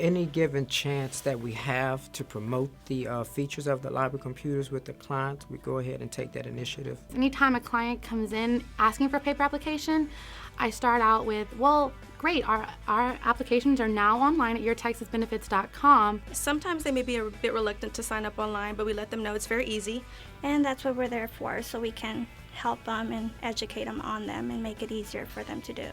any given chance that we have to promote the features of the library computers with the clients, we go ahead and take that initiative. Anytime a client comes in asking for a paper application, I start out with, well, great, our applications are now online at yourtexasbenefits.com. Sometimes they may be a bit reluctant to sign up online, but we let them know it's very easy. And that's what we're there for, so we can help them and educate them on them and make it easier for them to do.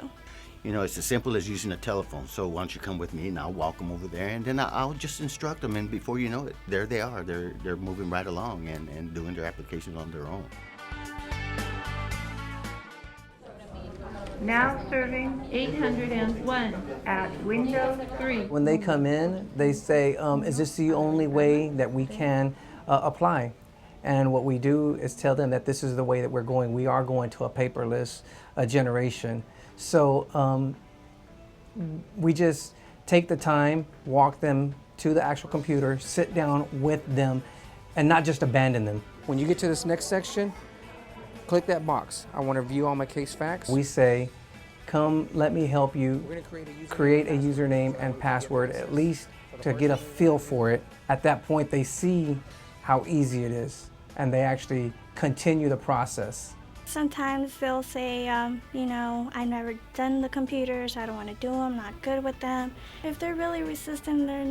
You know, it's as simple as using a telephone. So why don't you come with me and I'll walk them over there, and then I'll just instruct them, and before you know it, there they are. They're moving right along and doing their applications on their own. Now serving 801 at window 3. When they come in, they say, is this the only way that we can apply? And what we do is tell them that this is the way that we're going. We are going to a paperless generation. So we just take the time, walk them to the actual computer, sit down with them, and not just abandon them. When you get to this next section, click that box. I want to view all my case facts. We say, come, let me help you create a username and password, at least to get a feel for it. At that point, they see how easy it is, and they actually continue the process. Sometimes they'll say, you know, I've never done the computers, I don't want to do them, not good with them. If they're really resistant, they're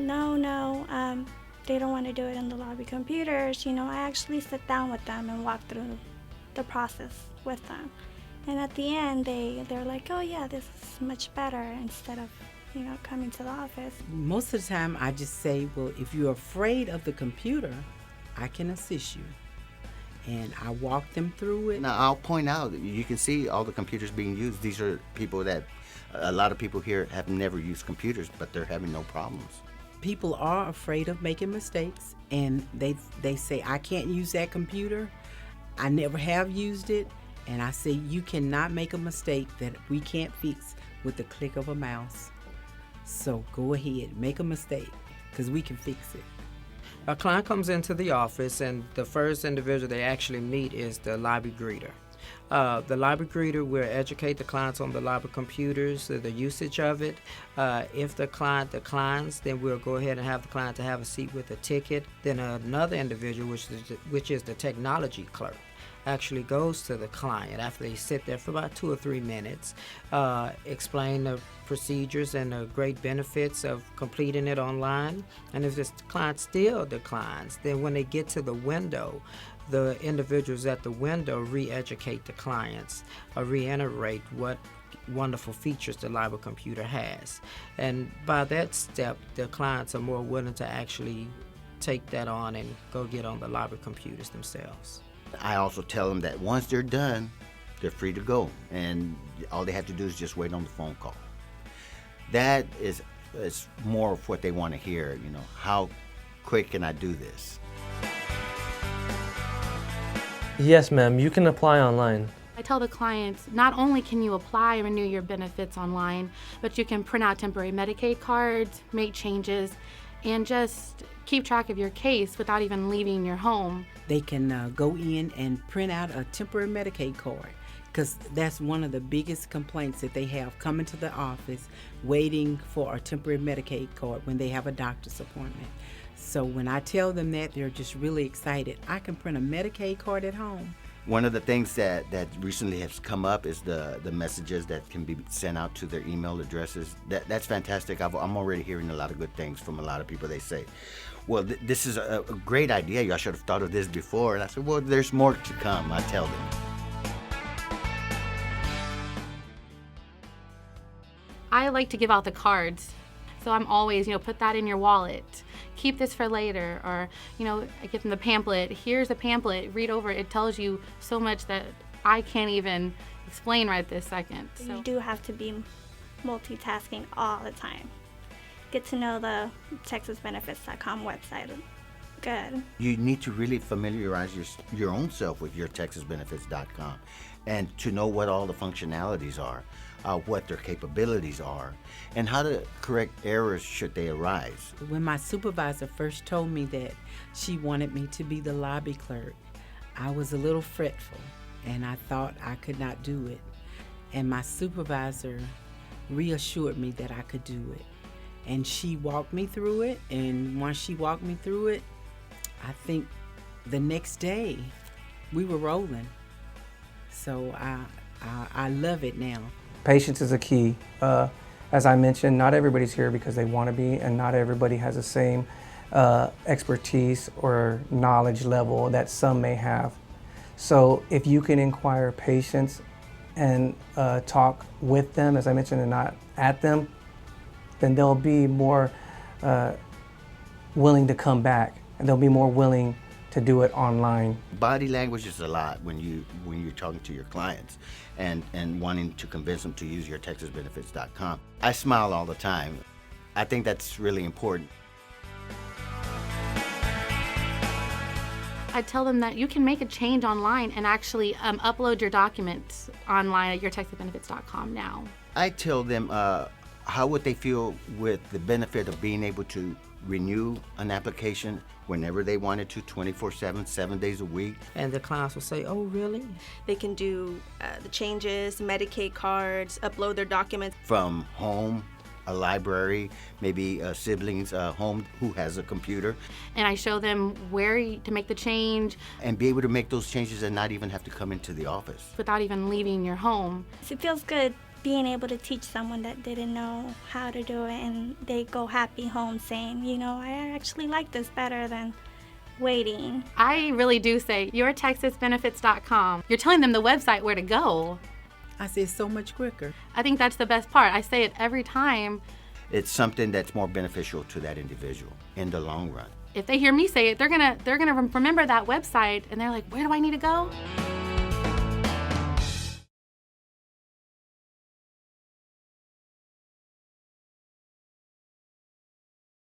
they don't want to do it in the lobby computers, you know, I actually sit down with them and walk through the process with them. And at the end, they're like, oh yeah, this is much better, instead of, you know, coming to the office. Most of the time, I just say, well, if you're afraid of the computer, I can assist you. And I walk them through it. Now, I'll point out, you can see all the computers being used. These are people that, a lot of people here have never used computers, but they're having no problems. People are afraid of making mistakes, and they say, I can't use that computer. I never have used it. And I say, you cannot make a mistake that we can't fix with the click of a mouse. So go ahead, make a mistake, because we can fix it. A client comes into the office, and the first individual they actually meet is the library greeter. The library greeter will educate the clients on the library computers, the usage of it. If the client declines, then we'll go ahead and have the client to have a seat with a ticket. Then another individual, which is the technology clerk, actually goes to the client after they sit there for about 2 or 3 minutes, explain the procedures and the great benefits of completing it online. And if this client still declines, then when they get to the window, the individuals at the window re-educate the clients, reiterate what wonderful features the library computer has. And by that step, the clients are more willing to actually take that on and go get on the library computers themselves. I also tell them that once they're done, they're free to go, and all they have to do is just wait on the phone call. That is more of what they want to hear, you know, how quick can I do this? Yes, ma'am, you can apply online. I tell the clients, not only can you apply and renew your benefits online, but you can print out temporary Medicaid cards, make changes, and just keep track of your case without even leaving your home. They can go in and print out a temporary Medicaid card, because that's one of the biggest complaints that they have, coming to the office waiting for a temporary Medicaid card when they have a doctor's appointment. So when I tell them that, they're just really excited. I can print a Medicaid card at home. One of the things that recently has come up is the messages that can be sent out to their email addresses. That's fantastic. I'm already hearing a lot of good things from a lot of people. They say, well, this is a great idea. I should have thought of this before. And I said, well, there's more to come, I tell them. I like to give out the cards. So I'm always, put that in your wallet. Keep this for later. Or, I give them the pamphlet. Here's a pamphlet. Read over it. It tells you so much that I can't even explain right this second. So You do have to be multitasking all the time. Get to know the TexasBenefits.com website good. You need to really familiarize your own self with your TexasBenefits.com and to know what all the functionalities are, what their capabilities are, and how to correct errors should they arise. When my supervisor first told me that she wanted me to be the lobby clerk, I was a little fretful, and I thought I could not do it. And my supervisor reassured me that I could do it. And she walked me through it, and once she walked me through it, I think the next day we were rolling. So I love it now. Patience is a key. As I mentioned, not everybody's here because they want to be, and not everybody has the same expertise or knowledge level that some may have. So if you can inquire patience and talk with them, as I mentioned, and not at them, then they'll be more willing to come back, and they'll be more willing to do it online. Body language is a lot when you're talking to your clients and wanting to convince them to use your TexasBenefits.com. I smile all the time. I think that's really important. I tell them that you can make a change online and actually upload your documents online at yourtexasbenefits.com now. I tell them how would they feel with the benefit of being able to renew an application whenever they wanted to, 24/7, 7 days a week. And the clients will say, oh, really? They can do the changes, Medicaid cards, upload their documents. From home, a library, maybe a sibling's home who has a computer. And I show them where to make the change. And be able to make those changes and not even have to come into the office. Without even leaving your home. It feels good being able to teach someone that didn't know how to do it, and they go happy home saying, you know, I actually like this better than waiting. I really do say yourtexasbenefits.com. You're telling them the website where to go. I say it's so much quicker. I think that's the best part. I say it every time. It's something that's more beneficial to that individual in the long run. If they hear me say it, they're gonna remember that website, and they're like, where do I need to go?